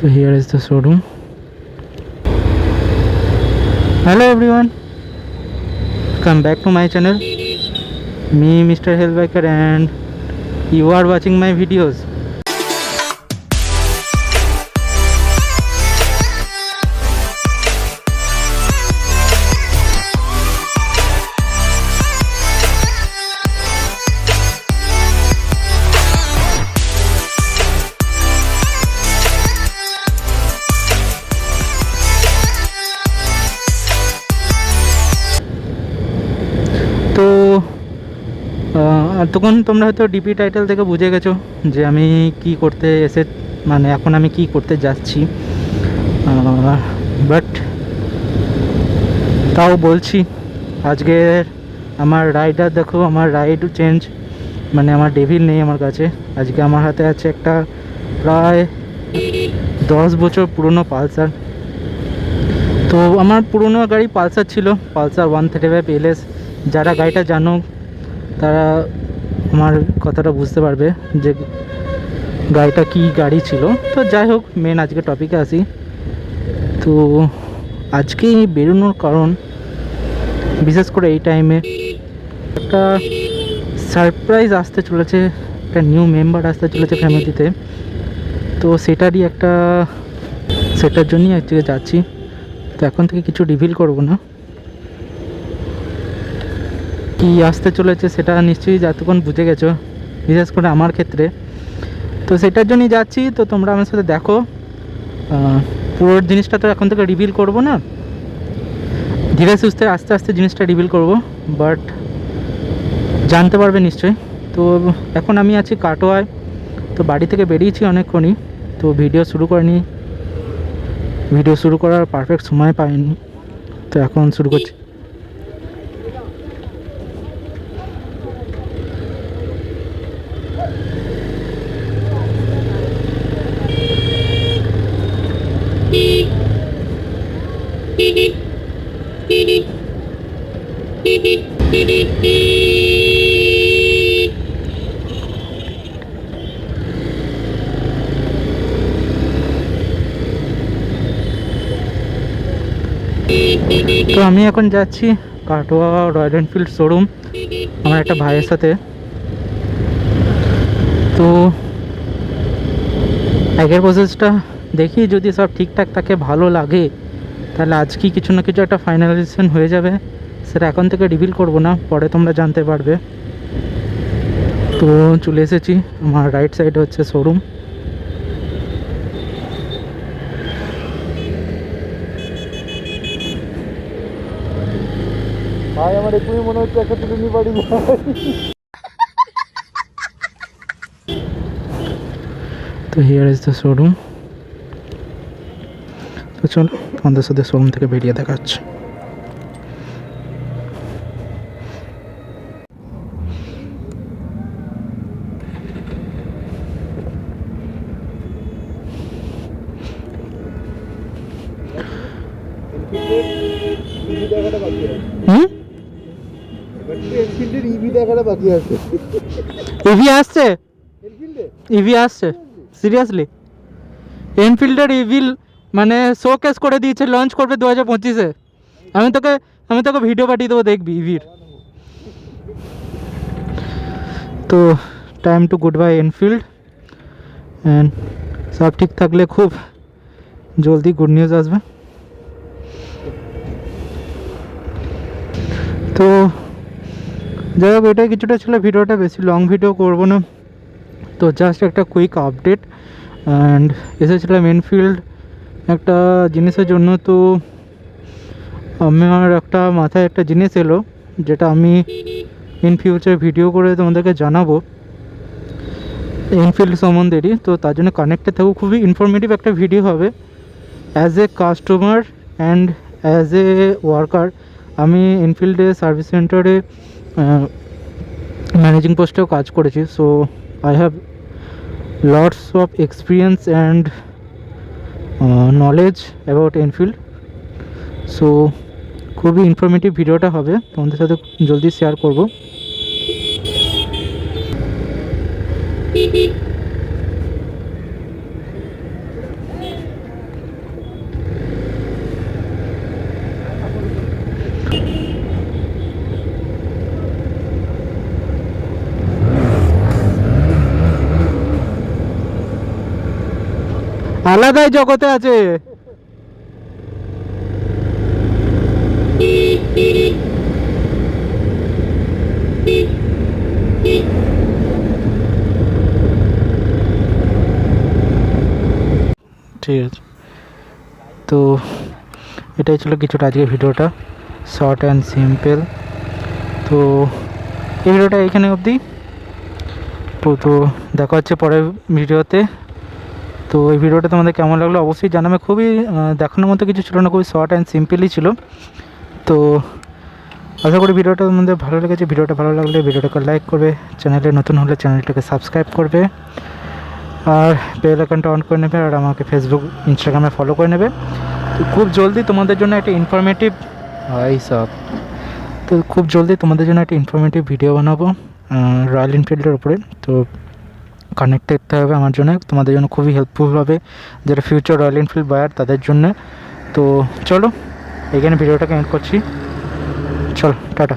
So here is the showroom. Hello everyone, come back to my channel. Me Mr. Hellbiker, and you are watching my videos. তো তখন তোমরা হয়তো DP title থেকে বুঝে গেছো যে আমি কি করতে মানে এখন আমি কি করতে যাচ্ছি, বাট তাও বলছি। আজকে আমার রাইডার দেখো, আমার রাইড চেঞ্জ, মানে আমার ডেভিল নেই আমার কাছে। আজকে আমার হাতে আছে একটা প্রায় 10 বছর পুরনো পালসার। তো আমার পুরনো গাড়ি পালসার ছিল, পালসার 135 LS। যারা গাড়িটা জানো তারা আমার কথাটা বুঝতে পারবে যে গাড়িটা কি গাড়ি ছিল। তো যাই হোক, মেন আজকে টপিকে আসি। তো আজকে বেরোনোর কারণ, বিশেষ করে এই টাইমে একটা সারপ্রাইজ আসতে চলেছে, একটা নিউ মেম্বার আসতে চলেছে ফ্যামিলিতে। তো সেটার জন্যই আজকে যাচ্ছি। তো এখন থেকে কিছু রিভিল করব না, কি আসতে চলেছে সেটা নিশ্চয়ই যতক্ষণ বুঝে গেছো, বিশেষ করে আমার ক্ষেত্রে। তো সেটার জন্যই যাচ্ছি। তো তোমরা আমার সাথে দেখো, পুরো জিনিসটা তো এখন থেকে রিভিল করব না, ধীরে সুস্থে আস্তে আস্তে জিনিসটা রিভিল করব, বাট জানতে পারবে নিশ্চয়ই। তো এখন আমি আছি কাটোয়ায়। তো বাড়ি থেকে বেরিয়েছি অনেকক্ষণই, তো ভিডিও শুরু করার পারফেক্ট সময় পাইনি। তো এখন শুরু করছি। তো আমি এখন যাচ্ছি কাটোয়া রয়্যাল এনফিল্ড শোরুম আমার একটা ভাইয়ের সাথে। তো আগের প্রসেসটা দেখি, যদি সব ঠিকঠাক থাকে, ভালো লাগে, তাহলে আজকেই কিছু না কিছু একটা ফাইনালাইজেশন হয়ে যাবে। সেটা এখন থেকে রিভিল করব না, পরে তোমরা জানতে পারবে। তো চলে এসেছি, আমার রাইট সাইডে হচ্ছে শোরুম। ভাই আমার এক্ষুনি মনে হচ্ছে একটা টুকুনি বাড়ি। তো হিয়ার ইজ দ্য শোরুম। তো চলো আমাদের সাথে শোরুম থেকে বেরিয়ে দেখাচ্ছে। ইভি আসছে সিরিয়াসলি। এনফিল্ডের ইভিল মানে শোকেস করে দিয়েছে, লঞ্চ করবে 2025-এ। আমি তোকে ভিডিও পাঠিয়ে দেবো, দেখবি ইভির। তো time to good bye Enfield, and সব ঠিক থাকলে খুব জলদি গুড নিউজ আসবে। তো যাই হোক, এটাই কিছুটা ছিল ভিডিওটা, বেশি লং ভিডিও করব না। তো জাস্ট একটা কুইক আপডেট, অ্যান্ড এসেছিলাম এনফিল্ড একটা জিনিসের জন্য। তো আমার একটা মাথায় একটা জিনিস এলো, যেটা আমি ইন ফিউচার ভিডিও করে তোমাদেরকে জানাবো এনফিল্ড সম্বন্ধেরই। তো তার জন্য কানেক্টেড থাকবো, খুবই ইনফরমেটিভ একটা ভিডিও হবে। As a customer and as a worker, আমি এনফিল্ডে সার্ভিস সেন্টারে ম্যানেজিং পোস্টেও কাজ করেছি। So I have lots of experience and knowledge about Enfield. So খুবই ইনফরমেটিভ ভিডিওটা হবে, তোমাদের সাথে জলদি শেয়ার করব। আলাদাই জগতে আছে। ঠিক আছে, তো এটাই ছিল কিছুটা আজকের ভিডিওটা, শর্ট অ্যান্ড সিম্পল। তো এই ভিডিওটা এখানে অবধি। তো দেখা হচ্ছে পরের ভিডিওতে। তো এই ভিডিওটা তোমাদের কেমন লাগলো অবশ্যই জানাবে। খুবই দেখানোর মতো কিছু ছিল না, খুবই শর্ট অ্যান্ড সিম্পলই ছিল। তো আশা করি ভিডিওটা তোমাদের ভালো লেগেছে। ভিডিওটা ভালো লাগলে ভিডিওটাকে লাইক করবে, চ্যানেলে নতুন হলে চ্যানেলটাকে সাবস্ক্রাইব করবে, আর বেল আইকনটা অন করে নেবে, আর আমাকে ফেসবুক ইনস্টাগ্রামে ফলো করে নেবে। তো খুব জলদি তোমাদের জন্য একটা ইনফরমেটিভ খুব জলদি তোমাদের জন্য একটা ইনফরমেটিভ ভিডিও বানাবো রয়্যাল এনফিল্ডের উপরে। তো কানেক্ট করতে হবে আমার জন্য, তোমাদের জন্য খুবই হেল্পফুল হবে যারা ফিউচার রয়্যাল এনফিল্ড বায়ার তাদের জন্য। তো চলো এখানে ভিডিওটাকে এন্ড করছি, চলো টাটা।